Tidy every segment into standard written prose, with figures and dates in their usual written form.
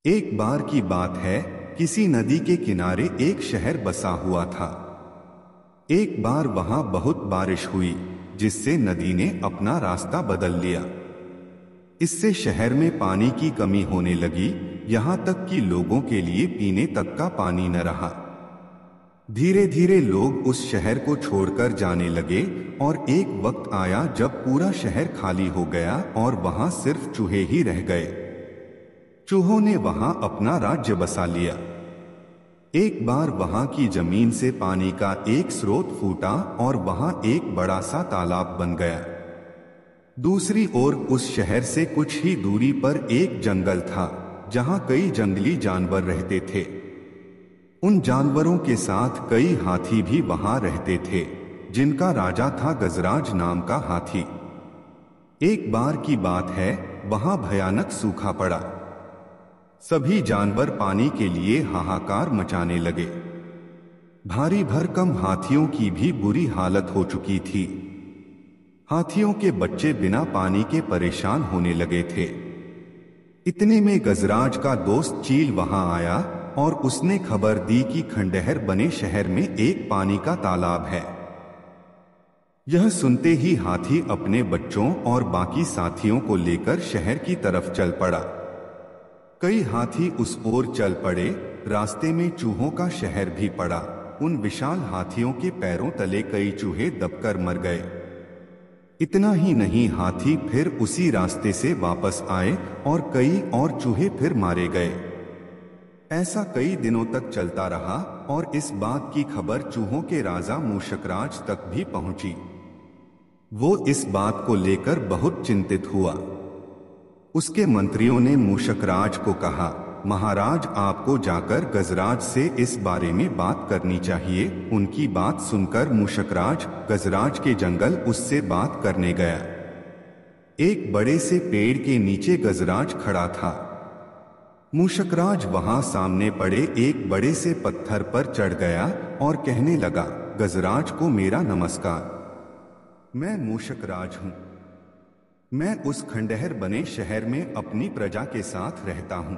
एक बार की बात है, किसी नदी के किनारे एक शहर बसा हुआ था। एक बार वहां बहुत बारिश हुई, जिससे नदी ने अपना रास्ता बदल लिया। इससे शहर में पानी की कमी होने लगी, यहाँ तक कि लोगों के लिए पीने तक का पानी न रहा। धीरे धीरे लोग उस शहर को छोड़कर जाने लगे और एक वक्त आया जब पूरा शहर खाली हो गया और वहां सिर्फ चूहे ही रह गए। चूहों ने वहां अपना राज्य बसा लिया। एक बार वहां की जमीन से पानी का एक स्रोत फूटा और वहां एक बड़ा सा तालाब बन गया। दूसरी ओर उस शहर से कुछ ही दूरी पर एक जंगल था, जहां कई जंगली जानवर रहते थे। उन जानवरों के साथ कई हाथी भी वहां रहते थे, जिनका राजा था गजराज नाम का हाथी। एक बार की बात है, वहां भयानक सूखा पड़ा। सभी जानवर पानी के लिए हाहाकार मचाने लगे। भारी भरकम हाथियों की भी बुरी हालत हो चुकी थी। हाथियों के बच्चे बिना पानी के परेशान होने लगे थे। इतने में गजराज का दोस्त चील वहां आया और उसने खबर दी कि खंडहर बने शहर में एक पानी का तालाब है। यह सुनते ही हाथी अपने बच्चों और बाकी साथियों को लेकर शहर की तरफ चल पड़ा। कई हाथी उस ओर चल पड़े। रास्ते में चूहों का शहर भी पड़ा। उन विशाल हाथियों के पैरों तले कई चूहे दबकर मर गए। इतना ही नहीं, हाथी फिर उसी रास्ते से वापस आए और कई और चूहे फिर मारे गए। ऐसा कई दिनों तक चलता रहा और इस बात की खबर चूहों के राजा मूषकराज तक भी पहुंची। वो इस बात को लेकर बहुत चिंतित हुआ। उसके मंत्रियों ने मूषकराज को कहा, महाराज, आपको जाकर गजराज से इस बारे में बात करनी चाहिए। उनकी बात सुनकर मूषकराज गजराज के जंगल उससे बात करने गया। एक बड़े से पेड़ के नीचे गजराज खड़ा था। मूषकराज वहां सामने पड़े एक बड़े से पत्थर पर चढ़ गया और कहने लगा, गजराज को मेरा नमस्कार। मैं मूषकराज हूं। मैं उस खंडहर बने शहर में अपनी प्रजा के साथ रहता हूं।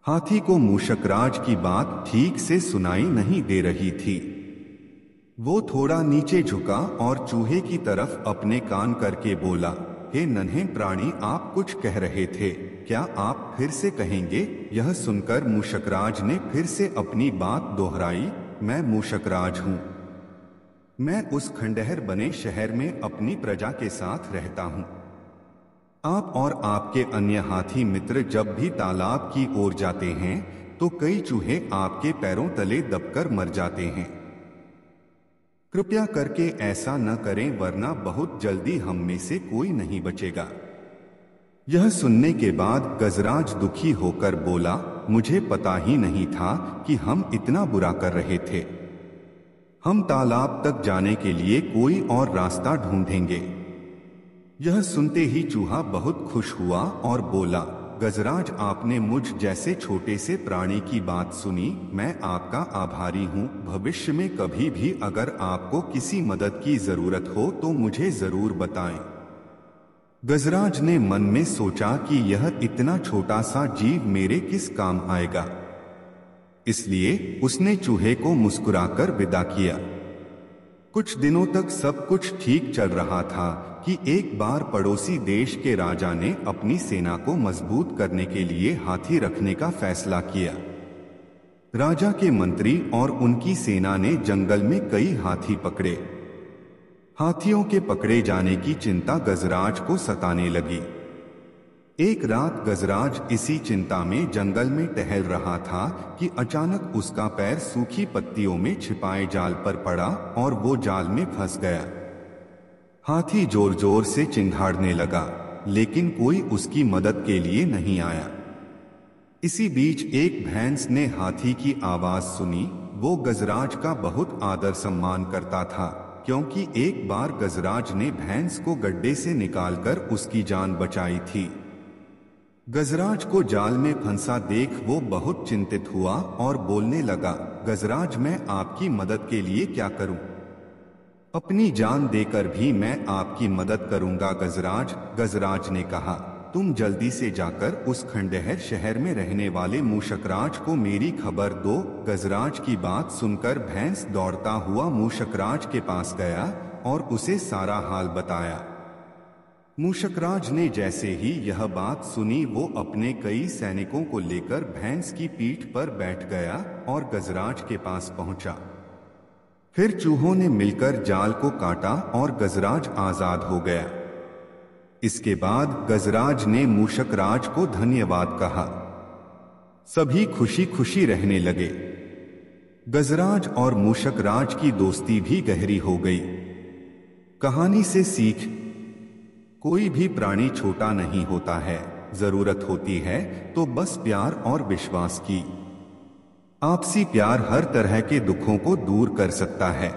हाथी को मूषकराज की बात ठीक से सुनाई नहीं दे रही थी। वो थोड़ा नीचे झुका और चूहे की तरफ अपने कान करके बोला, हे नन्हे प्राणी, आप कुछ कह रहे थे, क्या आप फिर से कहेंगे? यह सुनकर मूषकराज ने फिर से अपनी बात दोहराई, मैं मूषकराज हूं। मैं उस खंडहर बने शहर में अपनी प्रजा के साथ रहता हूं। आप और आपके अन्य हाथी मित्र जब भी तालाब की ओर जाते हैं तो कई चूहे आपके पैरों तले दबकर मर जाते हैं। कृपया करके ऐसा न करें, वरना बहुत जल्दी हम में से कोई नहीं बचेगा। यह सुनने के बाद गजराज दुखी होकर बोला, मुझे पता ही नहीं था कि हम इतना बुरा कर रहे थे। हम तालाब तक जाने के लिए कोई और रास्ता ढूंढेंगे। यह सुनते ही चूहा बहुत खुश हुआ और बोला, गजराज, आपने मुझ जैसे छोटे से प्राणी की बात सुनी, मैं आपका आभारी हूं। भविष्य में कभी भी अगर आपको किसी मदद की जरूरत हो तो मुझे जरूर बताएं। गजराज ने मन में सोचा कि यह इतना छोटा सा जीव मेरे किस काम आएगा, इसलिए उसने चूहे को मुस्कुराकर विदा किया। कुछ दिनों तक सब कुछ ठीक चल रहा था कि एक बार पड़ोसी देश के राजा ने अपनी सेना को मजबूत करने के लिए हाथी रखने का फैसला किया। राजा के मंत्री और उनकी सेना ने जंगल में कई हाथी पकड़े। हाथियों के पकड़े जाने की चिंता गजराज को सताने लगी। एक रात गजराज इसी चिंता में जंगल में टहल रहा था कि अचानक उसका पैर सूखी पत्तियों में छिपाए जाल पर पड़ा और वो जाल में फंस गया। हाथी जोर जोर से चिंघाड़ने लगा, लेकिन कोई उसकी मदद के लिए नहीं आया। इसी बीच एक भैंस ने हाथी की आवाज सुनी। वो गजराज का बहुत आदर सम्मान करता था, क्योंकि एक बार गजराज ने भैंस को गड्ढे से निकालकर उसकी जान बचाई थी। गजराज को जाल में फंसा देख वो बहुत चिंतित हुआ और बोलने लगा, गजराज, मैं आपकी मदद के लिए क्या करूं? अपनी जान देकर भी मैं आपकी मदद करूंगा गजराज। गजराज ने कहा, तुम जल्दी से जाकर उस खंडहर शहर में रहने वाले मूषकराज को मेरी खबर दो। गजराज की बात सुनकर भैंस दौड़ता हुआ मूषकराज के पास गया और उसे सारा हाल बताया। मूषकराज ने जैसे ही यह बात सुनी वो अपने कई सैनिकों को लेकर भैंस की पीठ पर बैठ गया और गजराज के पास पहुंचा। फिर चूहों ने मिलकर जाल को काटा और गजराज आजाद हो गया। इसके बाद गजराज ने मूषकराज को धन्यवाद कहा। सभी खुशी खुशी रहने लगे। गजराज और मूषकराज की दोस्ती भी गहरी हो गई। कहानी से सीख, कोई भी प्राणी छोटा नहीं होता है, जरूरत होती है तो बस प्यार और विश्वास की। आपसी प्यार हर तरह के दुखों को दूर कर सकता है।